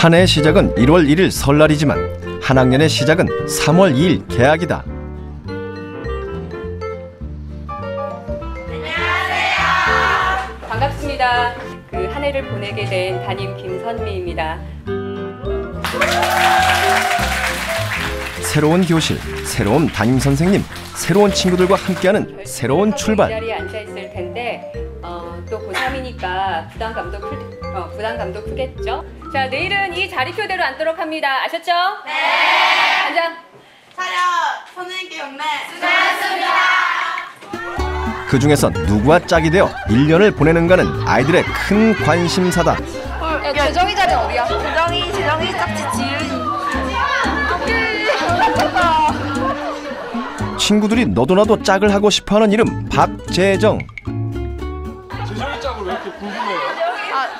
한 해의 시작은 1월 1일 설날이지만 한 학년의 시작은 3월 2일 개학이다. 안녕하세요. 반갑습니다. 그 한 해를 보내게 된 담임 김선미입니다. 새로운 교실, 새로운 담임 선생님, 새로운 친구들과 함께하는 새로운 출발. 이 자리에 앉아 있을 텐데 또 고3이니까 부담감도 크겠죠? 자, 내일은 이 자리표대로 앉도록 합니다. 아셨죠? 네. 앉아. 차렷! 선생님께 경례! 수고하셨습니다! 그 중에서 누구와 짝이 되어 1년을 보내는가는 아이들의 큰 관심사다. 야, 재정이 자리 어디야? 재정이 짝지 지은이. 친구들이 너도나도 짝을 하고 싶어하는 이름 박재정. 재정이 짝을 왜 이렇게 궁금해요?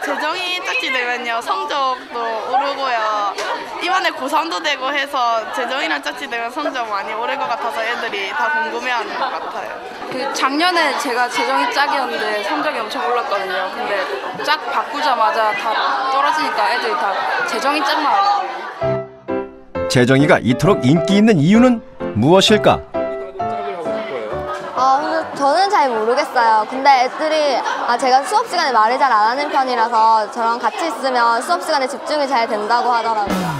재정이 짝지 되면요 성적도 오르고요. 이번에 고3도 되고 해서 재정이랑 짝지 되면 성적 많이 오를 것 같아서 애들이 다 궁금해하는 것 같아요. 그 작년에 제가 재정이 짝이었는데 성적이 엄청 올랐거든요. 근데 짝 바꾸자마자 다 떨어지니까 애들이 다 재정이 짝만 알고. 재정이가 이토록 인기 있는 이유는 무엇일까? 저는 잘 모르겠어요. 근데 애들이 제가 수업 시간에 말을 잘 안 하는 편이라서 저랑 같이 있으면 수업 시간에 집중이 잘 된다고 하더라고요.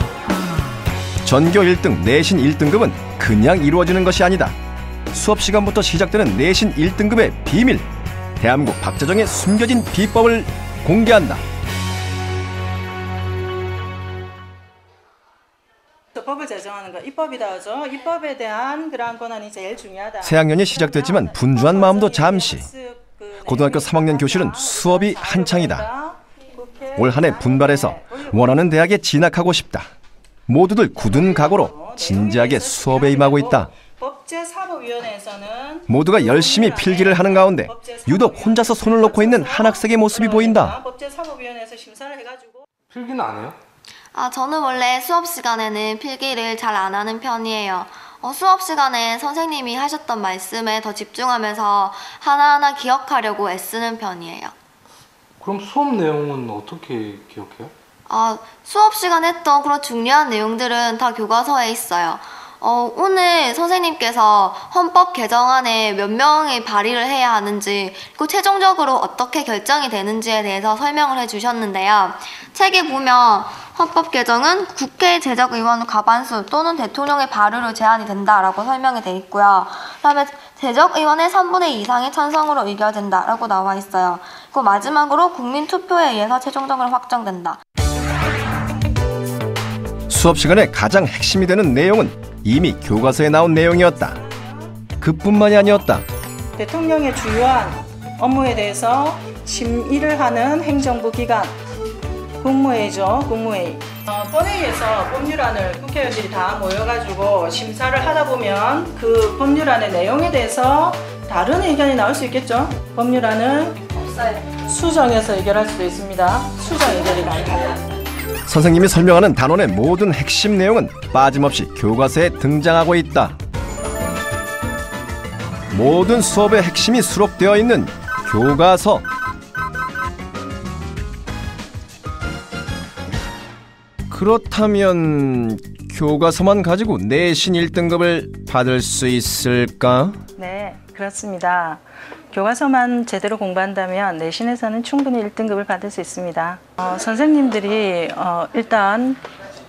전교 1등, 내신 1등급은 그냥 이루어지는 것이 아니다. 수업 시간부터 시작되는 내신 1등급의 비밀. 대한민국 박재정의 숨겨진 비법을 공개한다. 법을 제정하는 거 입법이다 하죠. 입법에 대한 그러한 권한이 제일 중요하다. 새학년이 시작됐지만 분주한 마음도 잠시. 고등학교 3학년 교실은 수업이 한창이다. 올 한 해 분발해서 원하는 대학에 진학하고 싶다. 모두들 굳은 각오로 진지하게 수업에 임하고 있다. 법제사법위원회에서는 모두가 열심히 필기를 하는 가운데 유독 혼자서 손을 놓고 있는 한 학생의 모습이 보인다. 법제사법위원회에서 심사를 해가지고 필기는 안 해요? 저는 원래 수업 시간에는 필기를 잘 안 하는 편이에요. 수업 시간에 선생님이 하셨던 말씀에 더 집중하면서 하나하나 기억하려고 애쓰는 편이에요. 그럼 수업 내용은 어떻게 기억해요? 수업 시간에 했던 그런 중요한 내용들은 다 교과서에 있어요. 오늘 선생님께서 헌법 개정안에 몇 명이 발의를 해야 하는지 그리고 최종적으로 어떻게 결정이 되는지에 대해서 설명을 해주셨는데요. 책에 보면 헌법 개정은 국회 제적의원 과반수 또는 대통령의 발의로 제안이 된다라고 설명이 되어 있고요. 그다음에 제적의원의 3분의 2 이상의 찬성으로 의결된다라고 나와 있어요. 그리고 마지막으로 국민투표에 의해서 최종적으로 확정된다. 수업 시간에 가장 핵심이 되는 내용은 이미 교과서에 나온 내용이었다. 그뿐만이 아니었다. 대통령의 주요한 업무에 대해서 심의를 하는 행정부 기관 국무회의죠. 국무회의. 본회의에서 법률안을 국회의원들이 다 모여가지고 심사를 하다 보면 그 법률안의 내용에 대해서 다른 의견이 나올 수 있겠죠. 법률안을 수정해서 의결할 수도 있습니다. 수정 의결이 가능합니다. 선생님이 설명하는 단원의 모든 핵심 내용은 빠짐없이 교과서에 등장하고 있다. 모든 수업의 핵심이 수록되어 있는 교과서. 그렇다면 교과서만 가지고 내신 1등급을 받을 수 있을까? 네, 그렇습니다. 교과서만 제대로 공부한다면 내신에서는 충분히 1등급을 받을 수 있습니다. 선생님들이 일단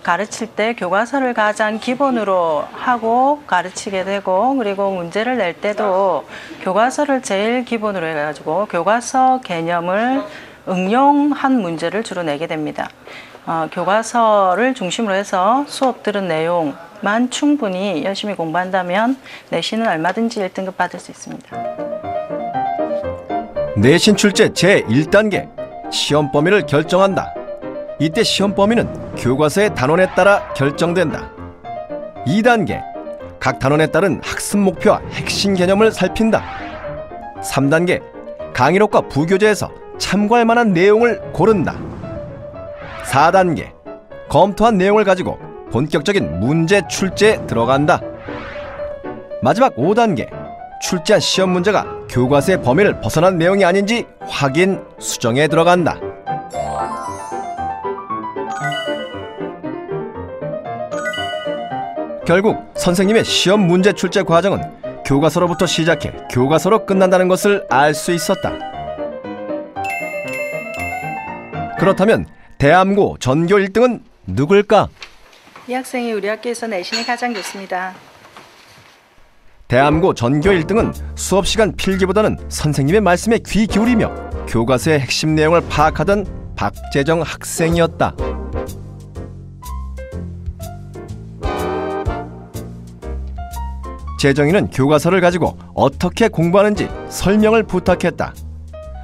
가르칠 때 교과서를 가장 기본으로 하고 가르치게 되고 그리고 문제를 낼 때도 교과서를 제일 기본으로 해가지고 교과서 개념을 응용한 문제를 주로 내게 됩니다. 교과서를 중심으로 해서 수업 들은 내용만 충분히 열심히 공부한다면 내신은 얼마든지 1등급 받을 수 있습니다. 내신 출제 제1단계 시험 범위를 결정한다. 이때 시험 범위는 교과서의 단원에 따라 결정된다. 2단계 각 단원에 따른 학습 목표와 핵심 개념을 살핀다. 3단계 강의록과 부교재에서 참고할 만한 내용을 고른다. 4단계 검토한 내용을 가지고 본격적인 문제 출제에 들어간다. 마지막 5단계 출제한 시험 문제가 교과서의 범위를 벗어난 내용이 아닌지 확인, 수정에 들어간다. 결국 선생님의 시험 문제 출제 과정은 교과서로부터 시작해 교과서로 끝난다는 것을 알 수 있었다. 그렇다면 대암고 전교 1등은 누굴까? 이 학생이 우리 학교에서 내신이 가장 좋습니다. 대암고 전교 1등은 수업시간 필기보다는 선생님의 말씀에 귀 기울이며 교과서의 핵심 내용을 파악하던 박재정 학생이었다. 재정이는 교과서를 가지고 어떻게 공부하는지 설명을 부탁했다.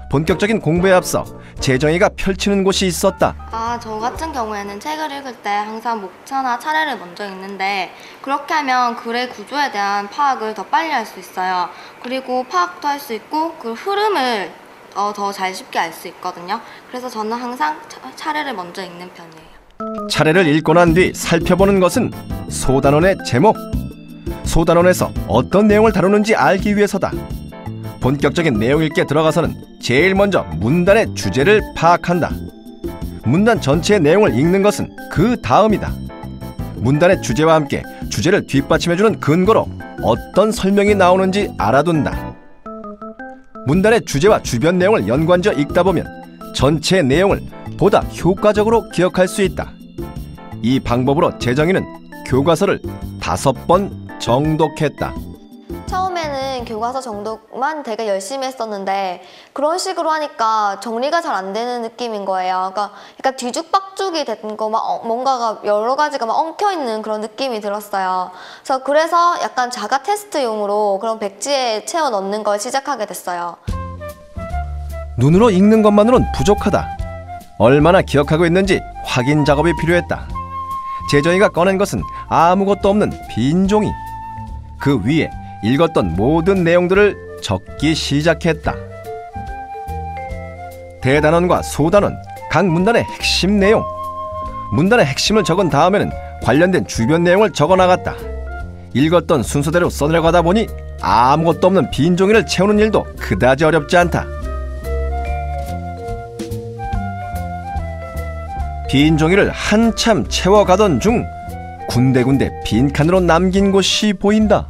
본격적인 공부에 앞서 재정이가 펼치는 곳이 있었다. 저 같은 경우에는 책을 읽을 때 항상 목차나 차례를 먼저 읽는데 그렇게 하면 글의 구조에 대한 파악을 더 빨리 할 수 있어요. 그리고 파악도 할 수 있고 그 흐름을 더 잘 쉽게 알 수 있거든요. 그래서 저는 항상 차례를 먼저 읽는 편이에요. 차례를 읽고 난 뒤 살펴보는 것은 소단원의 제목. 소단원에서 어떤 내용을 다루는지 알기 위해서다. 본격적인 내용 읽기에 들어가서는 제일 먼저 문단의 주제를 파악한다. 문단 전체의 내용을 읽는 것은 그 다음이다. 문단의 주제와 함께 주제를 뒷받침해주는 근거로 어떤 설명이 나오는지 알아둔다. 문단의 주제와 주변 내용을 연관지어 읽다 보면 전체 내용을 보다 효과적으로 기억할 수 있다. 이 방법으로 재정이는 교과서를 5번 정독했다. 처음에는 교과서 정독만 되게 열심히 했었는데 그런 식으로 하니까 정리가 잘 안 되는 느낌인 거예요. 그러니까 약간 뒤죽박죽이 된 거, 뭔가가 여러 가지가 막 엉켜있는 그런 느낌이 들었어요. 그래서 약간 자가 테스트용으로 그런 백지에 채워 넣는 걸 시작하게 됐어요. 눈으로 읽는 것만으로는 부족하다. 얼마나 기억하고 있는지 확인 작업이 필요했다. 재정이가 꺼낸 것은 아무것도 없는 빈 종이. 그 위에 읽었던 모든 내용들을 적기 시작했다. 대단원과 소단원, 각 문단의 핵심 내용. 문단의 핵심을 적은 다음에는 관련된 주변 내용을 적어나갔다. 읽었던 순서대로 써내려가다 보니 아무것도 없는 빈 종이를 채우는 일도 그다지 어렵지 않다. 빈 종이를 한참 채워가던 중 군데군데 빈칸으로 남긴 곳이 보인다.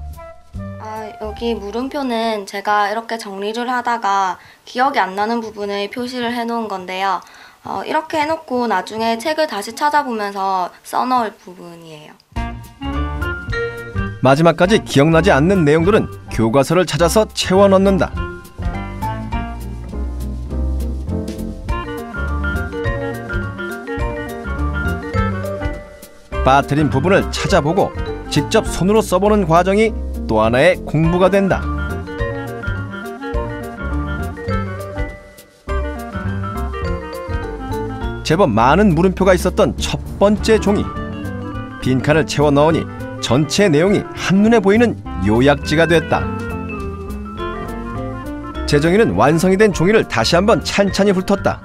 여기 물음표는 제가 이렇게 정리를 하다가 기억이 안 나는 부분을 표시를 해놓은 건데요. 이렇게 해놓고 나중에 책을 다시 찾아보면서 써넣을 부분이에요. 마지막까지 기억나지 않는 내용들은 교과서를 찾아서 채워 넣는다. 빠뜨린 부분을 찾아보고 직접 손으로 써보는 과정이 또 하나의 공부가 된다. 제법 많은 물음표가 있었던 첫 번째 종이. 빈칸을 채워 넣으니 전체 내용이 한눈에 보이는 요약지가 됐다. 재정이는 완성이 된 종이를 다시 한번 찬찬히 훑었다.